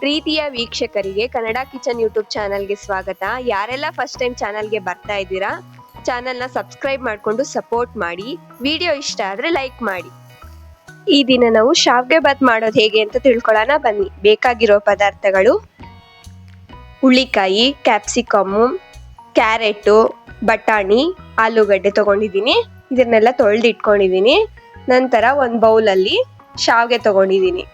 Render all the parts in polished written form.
ಪ್ರೀತಿಯ ವೀಕ್ಷಕರಿಗೆ Kannada kitchen YouTube ಚಾನಲ್ಗೆ ಸ್ವಾಗತ. ಯಾರೆಲ್ಲ ಫಸ್ಟ್ ಟೈಮ್ ಚಾನಲ್ಗೆ ಬರ್ತಾ ಇದ್ದೀರಾ, ಚಾನಲ್ನ ಸಬ್ಸ್ಕ್ರೈಬ್ ಮಾಡಿಕೊಂಡು ಸಪೋರ್ಟ್ ಮಾಡಿ. ವಿಡಿಯೋ ಇಷ್ಟ ಆದರೆ ಲೈಕ್ ಮಾಡಿ. ಈ ದಿನ ನಾವು ಶಾವ್ಗೆ ಬಾತ್ ಮಾಡೋದು ಹೇಗೆ ಅಂತ ತಿಳ್ಕೊಳ್ಳೋಣ ಬನ್ನಿ. ಬೇಕಾಗಿರೋ ಪದಾರ್ಥಗಳು: ಹುಳ್ಳಿಕಾಯಿ, ಕ್ಯಾಪ್ಸಿಕಮ್ಮು, ಕ್ಯಾರೆಟು, ಬಟಾಣಿ, ಆಲೂಗಡ್ಡೆ ತಗೊಂಡಿದ್ದೀನಿ. ಇದನ್ನೆಲ್ಲ ತೊಳೆದಿಟ್ಕೊಂಡಿದ್ದೀನಿ. ನಂತರ ಒಂದು ಬೌಲಲ್ಲಿ ಶಾವ್ಗೆ ತಗೊಂಡಿದ್ದೀನಿ.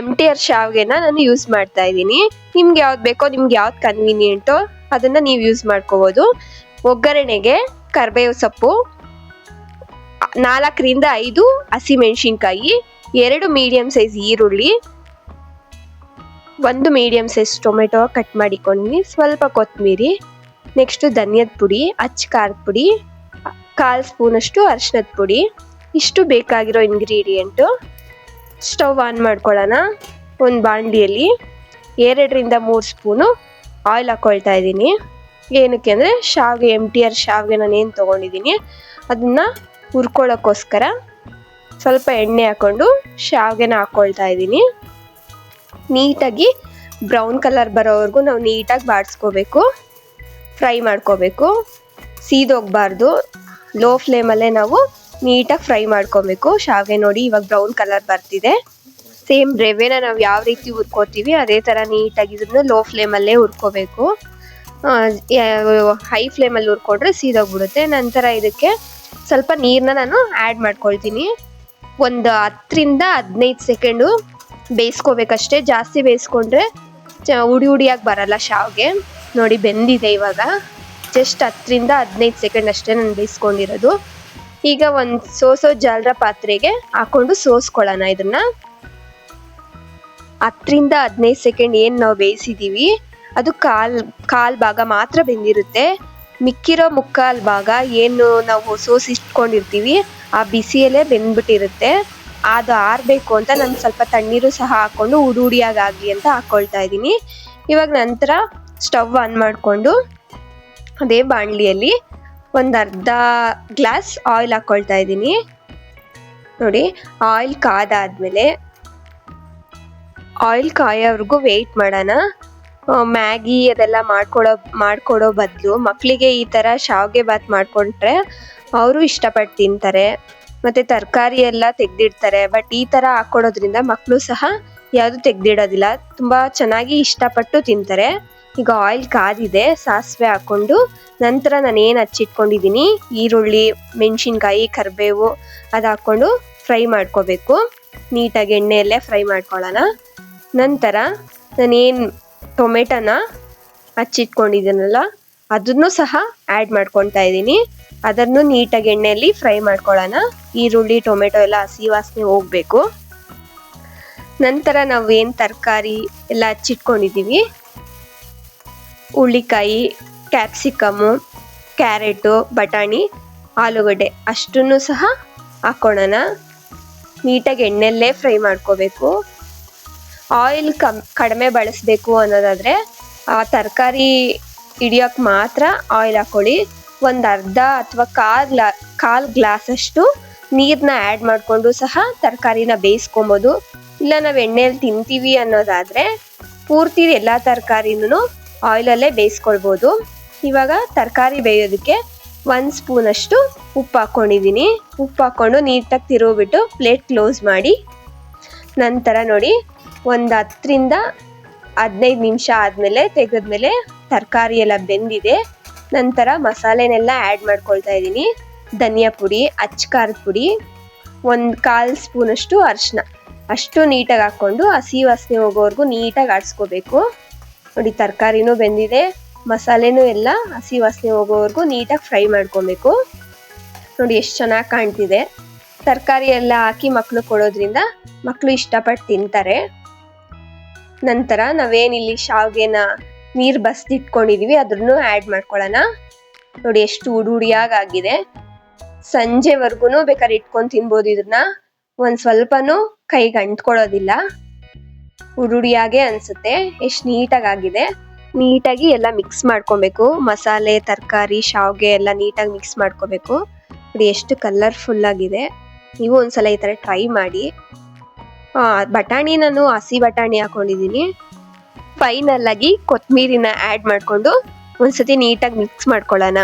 MTR ಶಾವ್ಗೆನ ನಾನು ಯೂಸ್ ಮಾಡ್ತಾ ಇದ್ದೀನಿ. ನಿಮ್ಗೆ ಯಾವ್ದು ಬೇಕೋ, ನಿಮ್ಗೆ ಯಾವ್ದು ಕನ್ವೀನಿಯೆಂಟೋ ಅದನ್ನ ನೀವು ಯೂಸ್ ಮಾಡ್ಕೋಬಹುದು. ಒಗ್ಗರಣೆಗೆ ಕರಿಬೇವು ಸೊಪ್ಪು, 4 ರಿಂದ 5 ಹಸಿಮೆಣಸಿನ್ಕಾಯಿ, 2 ಮೀಡಿಯಂ ಸೈಜ್ ಈರುಳ್ಳಿ, 1 ಮೀಡಿಯಂ ಸೈಜ್ ಟೊಮೆಟೊ ಕಟ್ ಮಾಡಿಕೊಂಡಿದ್ದೀನಿ, ಸ್ವಲ್ಪ ಕೊತ್ತಂಬರಿ, ನೆಕ್ಸ್ಟ್ ಧನಿಯದ ಪುಡಿ, ಅಚ್ಚ ಖಾರದ ಪುಡಿ, 1/4 ಸ್ಪೂನ್ ಅಷ್ಟು ಅರಿಶಿನದ ಪುಡಿ. ಇಷ್ಟು ಬೇಕಾಗಿರೋ ಇಂಗ್ರೀಡಿಯೆಂಟು. ಸ್ಟವ್ ಆನ್ ಮಾಡ್ಕೊಳ್ಳೋಣ. ಒಂದು ಬಾಣಲಿಯಲ್ಲಿ 2 ರಿಂದ 3 ಸ್ಪೂನು ಆಯಿಲ್ ಹಾಕೊಳ್ತಾ ಇದ್ದೀನಿ. ಏನಕ್ಕೆ ಅಂದರೆ ಶಾವಿಗೆ MTR ಶಾವಿಗೆ ನಾನು ಏನು ತೊಗೊಂಡಿದ್ದೀನಿ ಅದನ್ನು ಹುರ್ಕೊಳ್ಳೋಕ್ಕೋಸ್ಕರ ಸ್ವಲ್ಪ ಎಣ್ಣೆ ಹಾಕ್ಕೊಂಡು ಶಾವಿಗೆನ ಹಾಕ್ಕೊಳ್ತಾ ಇದ್ದೀನಿ. ನೀಟಾಗಿ ಬ್ರೌನ್ ಕಲರ್ ಬರೋವರೆಗೂ ನಾವು ನೀಟಾಗಿ ಬಾಡಿಸ್ಕೋಬೇಕು, ಫ್ರೈ ಮಾಡ್ಕೋಬೇಕು. ಸೀದೋಗಬಾರ್ದು, ಲೋ ಫ್ಲೇಮಲ್ಲೇ ನಾವು ನೀಟಾಗಿ ಫ್ರೈ ಮಾಡ್ಕೊಬೇಕು. ಶಾವಿಗೆ ನೋಡಿ ಇವಾಗ ಬ್ರೌನ್ ಕಲರ್ ಬರ್ತಿದೆ. ಸೇಮ್ ರವೆನ ನಾವು ಯಾವ ರೀತಿ ಹುರ್ಕೋತೀವಿ ಅದೇ ಥರ ನೀಟಾಗಿ ಇದನ್ನು ಲೋ ಫ್ಲೇಮಲ್ಲೇ ಹುರ್ಕೋಬೇಕು. ಹೈ ಫ್ಲೇಮಲ್ಲಿ ಹುರ್ಕೊಂಡ್ರೆ ಸೀದೋಗ್ಬಿಡುತ್ತೆ. ನಂತರ ಇದಕ್ಕೆ ಸ್ವಲ್ಪ ನೀರನ್ನ ನಾನು ಆ್ಯಡ್ ಮಾಡ್ಕೊಳ್ತೀನಿ. ಒಂದು 10 ರಿಂದ 15 ಸೆಕೆಂಡು ಬೇಯಿಸ್ಕೋಬೇಕಷ್ಟೇ. ಜಾಸ್ತಿ ಬೇಯಿಸ್ಕೊಂಡ್ರೆ ಉಡಿ ಉಡಿಯಾಗಿ ಬರಲ್ಲ ಶಾವಿಗೆ. ನೋಡಿ ಬೆಂದಿದೆ ಇವಾಗ. ಜಸ್ಟ್ 10 ರಿಂದ 15 ಸೆಕೆಂಡ್ ಅಷ್ಟೇ ನಾನು ಬೇಯಿಸ್ಕೊಂಡಿರೋದು. ಈಗ ಒಂದು ಸೋಸೋ ಜಾಲರ ಪಾತ್ರೆಗೆ ಹಾಕೊಂಡು ಸೋಸ್ಕೊಳ್ಳೋಣ. ಇದನ್ನ 10 ರಿಂದ 15 ಸೆಕೆಂಡ್ ಏನು ನಾವು ಬೇಯಿಸಿದ್ದೀವಿ ಅದು ಕಾಲ್ ಭಾಗ ಮಾತ್ರ ಬೆಂದಿರುತ್ತೆ. ಮಿಕ್ಕಿರೋ ಮುಕ್ಕಾಲು ಭಾಗ ಏನು ನಾವು ಸೋಸಿಟ್ಕೊಂಡಿರ್ತೀವಿ ಆ ಬಿಸಿಯಲ್ಲೇ ಬೆಂದ್ಬಿಟ್ಟಿರುತ್ತೆ. ಅದು ಆರಬೇಕು ಅಂತ ನಾನು ಸ್ವಲ್ಪ ತಣ್ಣೀರು ಸಹ ಹಾಕ್ಕೊಂಡು ಉಡಿಯಾಗಿ ಅಂತ ಹಾಕ್ಕೊಳ್ತಾ ಇದ್ದೀನಿ. ಇವಾಗ ನಂತರ ಸ್ಟವ್ ಆನ್ ಮಾಡಿಕೊಂಡು ಅದೇ ಬಾಣಲಿಯಲ್ಲಿ ಒಂದು ಅರ್ಧ ಗ್ಲಾಸ್ ಆಯಿಲ್ ಹಾಕ್ಕೊಳ್ತಾ ಇದ್ದೀನಿ. ನೋಡಿ, ಆಯಿಲ್ ಕಾದಾದ್ಮೇಲೆ ಆಯಿಲ್ ಕಾಯೋವರೆಗೂ ವೆಯ್ಟ್ ಮಾಡೋಣ. ಮ್ಯಾಗಿ ಅದೆಲ್ಲ ಮಾಡ್ಕೊಡೋ ಬದಲು ಮಕ್ಕಳಿಗೆ ಈ ಥರ ಶಾವಿಗೆ ಬಾತ್ ಮಾಡಿಕೊಂಡ್ರೆ ಅವರು ಇಷ್ಟಪಟ್ಟು ತಿಂತಾರೆ. ಮತ್ತು ತರಕಾರಿ ಎಲ್ಲ ತೆಗೆದಿಡ್ತಾರೆ. ಬಟ್ ಈ ಥರ ಹಾಕ್ಕೊಡೋದ್ರಿಂದ ಮಕ್ಕಳು ಸಹ ಯಾವುದು ತೆಗೆದಿಡೋದಿಲ್ಲ, ತುಂಬ ಚೆನ್ನಾಗಿ ಇಷ್ಟಪಟ್ಟು ತಿಂತಾರೆ. ಈಗ ಆಯಿಲ್ ಕಾದಿದೆ. ಸಾಸಿವೆ ಹಾಕ್ಕೊಂಡು ನಂತರ ನಾನು ಏನು ಹಚ್ಚಿಟ್ಕೊಂಡಿದ್ದೀನಿ ಈರುಳ್ಳಿ, ಮೆಣಸಿನ್ಕಾಯಿ, ಕರಿಬೇವು ಅದು ಹಾಕ್ಕೊಂಡು ಫ್ರೈ ಮಾಡ್ಕೋಬೇಕು. ನೀಟಾಗಿ ಎಣ್ಣೆಯಲ್ಲೇ ಫ್ರೈ ಮಾಡ್ಕೊಳ್ಳೋಣ. ನಂತರ ನಾನೇನು ಟೊಮೆಟೊನ ಹಚ್ಚಿಟ್ಕೊಂಡಿದ್ದೀನಲ್ಲ ಅದನ್ನು ಸಹ ಆ್ಯಡ್ ಮಾಡ್ಕೊತಾ ಇದ್ದೀನಿ. ಅದನ್ನು ನೀಟಾಗಿ ಎಣ್ಣೆಯಲ್ಲಿ ಫ್ರೈ ಮಾಡ್ಕೊಳ್ಳೋಣ. ಈರುಳ್ಳಿ, ಟೊಮೆಟೊ ಎಲ್ಲ ಹಸಿ ವಾಸನೆ ಹೋಗಬೇಕು. ನಂತರ ನಾವು ಏನು ತರಕಾರಿ ಎಲ್ಲ ಹಚ್ಚಿಟ್ಕೊಂಡಿದ್ದೀವಿ, ಹುಳ್ಳಿಕಾಯಿ, ಕ್ಯಾಪ್ಸಿಕಮ್ಮು, ಕ್ಯಾರೆಟು, ಬಟಾಣಿ, ಆಲೂಗಡ್ಡೆ ಅಷ್ಟನ್ನು ಸಹ ಹಾಕ್ಕೊಳ್ಳೋಣ. ನೀಟಾಗಿ ಎಣ್ಣೆಯಲ್ಲೇ ಫ್ರೈ ಮಾಡ್ಕೋಬೇಕು. ಆಯಿಲ್ ಕಡಿಮೆ ಬಳಸಬೇಕು ಅನ್ನೋದಾದರೆ ಆ ತರಕಾರಿ ಹಿಡಿಯೋಕ್ಕೆ ಮಾತ್ರ ಆಯಿಲ್ ಹಾಕ್ಕೊಳ್ಳಿ. ಒಂದು ಅರ್ಧ ಅಥವಾ ಕಾಲು ಗ್ಲಾಸಷ್ಟು ನೀರನ್ನ ಆ್ಯಡ್ ಮಾಡಿಕೊಂಡು ಸಹ ತರಕಾರಿನ ಬೇಯಿಸ್ಕೊಬೋದು. ಇಲ್ಲ ನಾವು ಎಣ್ಣೆಯಲ್ಲಿ ತಿಂತೀವಿ ಅನ್ನೋದಾದರೆ ಪೂರ್ತಿ ಎಲ್ಲ ತರಕಾರಿನೂ ಆಯಿಲಲ್ಲೇ ಬೇಯಿಸ್ಕೊಳ್ಬೋದು. ಇವಾಗ ತರಕಾರಿ ಬೇಯೋದಕ್ಕೆ 1 ಸ್ಪೂನಷ್ಟು ಉಪ್ಪು ಹಾಕ್ಕೊಂಡಿದ್ದೀನಿ. ಉಪ್ಪು ಹಾಕ್ಕೊಂಡು ನೀಟಾಗಿ ತಿರುಗಿಬಿಟ್ಟು ಪ್ಲೇಟ್ ಕ್ಲೋಸ್ ಮಾಡಿ. ನಂತರ ನೋಡಿ, ಒಂದು 10 ರಿಂದ 15 ನಿಮಿಷ ಆದಮೇಲೆ ತೆಗೆದ್ಮೇಲೆ ತರಕಾರಿ ಎಲ್ಲ ಬೆಂದಿದೆ. ನಂತರ ಮಸಾಲೆನೆಲ್ಲ ಆ್ಯಡ್ ಮಾಡ್ಕೊಳ್ತಾ ಇದ್ದೀನಿ. ಧನಿಯಾ ಪುಡಿ, ಅಚ್ಚ ಖಾರದ ಪುಡಿ, 1/4 ಸ್ಪೂನಷ್ಟು ಅರಿಶಿನ ಅಷ್ಟು ನೀಟಾಗಿ ಹಾಕ್ಕೊಂಡು ಹಸಿ ವಾಸನೆ ಹೋಗೋವರೆಗೂ ನೀಟಾಗಿ ಆಡಿಸ್ಕೋಬೇಕು. ನೋಡಿ, ತರಕಾರಿನೂ ಬೆಂದಿದೆ, ಮಸಾಲೆನೂ ಎಲ್ಲ ಹಸಿ ವಾಸನೆ ಹೋಗೋವರೆಗೂ ನೀಟಾಗಿ ಫ್ರೈ ಮಾಡ್ಕೊಬೇಕು. ನೋಡಿ ಎಷ್ಟು ಚೆನ್ನಾಗಿ ಕಾಣ್ತಿದೆ. ತರಕಾರಿ ಎಲ್ಲ ಹಾಕಿ ಮಕ್ಕಳು ಕೊಡೋದ್ರಿಂದ ಮಕ್ಕಳು ಇಷ್ಟಪಟ್ಟು ತಿಂತಾರೆ. ನಂತರ ನಾವೇನಿಲ್ಲಿ ಶಾವಿಗೆನ ನೀರು ಬಸ್ದಿಟ್ಕೊಂಡಿದ್ದೀವಿ ಅದನ್ನು ಆ್ಯಡ್ ಮಾಡ್ಕೊಳ್ಳೋಣ. ನೋಡಿ ಎಷ್ಟು ಉಡಿಯಾಗಿದೆ. ಸಂಜೆವರೆಗೂ ಬೇಕಾದ್ರೆ ಇಟ್ಕೊಂಡು ತಿನ್ಬೋದು. ಇದನ್ನ ಒಂದು ಸ್ವಲ್ಪನೂ ಕೈಗೆ ಅಂಟ್ಕೊಳ್ಳೋದಿಲ್ಲ, ಉಡಿಯಾಗೆ ಅನಿಸುತ್ತೆ. ಎಷ್ಟು ನೀಟಾಗಿ ಆಗಿದೆ. ನೀಟಾಗಿ ಎಲ್ಲ ಮಿಕ್ಸ್ ಮಾಡ್ಕೊಬೇಕು. ಮಸಾಲೆ, ತರಕಾರಿ, ಶಾವಿಗೆ ಎಲ್ಲ ನೀಟಾಗಿ ಮಿಕ್ಸ್ ಮಾಡ್ಕೋಬೇಕು. ನೋಡಿ ಎಷ್ಟು ಕಲರ್ಫುಲ್ ಆಗಿದೆ. ನೀವು ಒಂದ್ಸಲ ಈ ಥರ ಟ್ರೈ ಮಾಡಿ. ಬಟಾಣಿ ನಾನು ಹಸಿ ಬಟಾಣಿ ಹಾಕೊಂಡಿದ್ದೀನಿ. ಫೈನಲ್ ಆಗಿ ಕೊತ್ತಂಬರಿನ ಆ್ಯಡ್ ಮಾಡಿಕೊಂಡು ಒಂದ್ಸತಿ ನೀಟಾಗಿ ಮಿಕ್ಸ್ ಮಾಡ್ಕೊಳ್ಳೋಣ.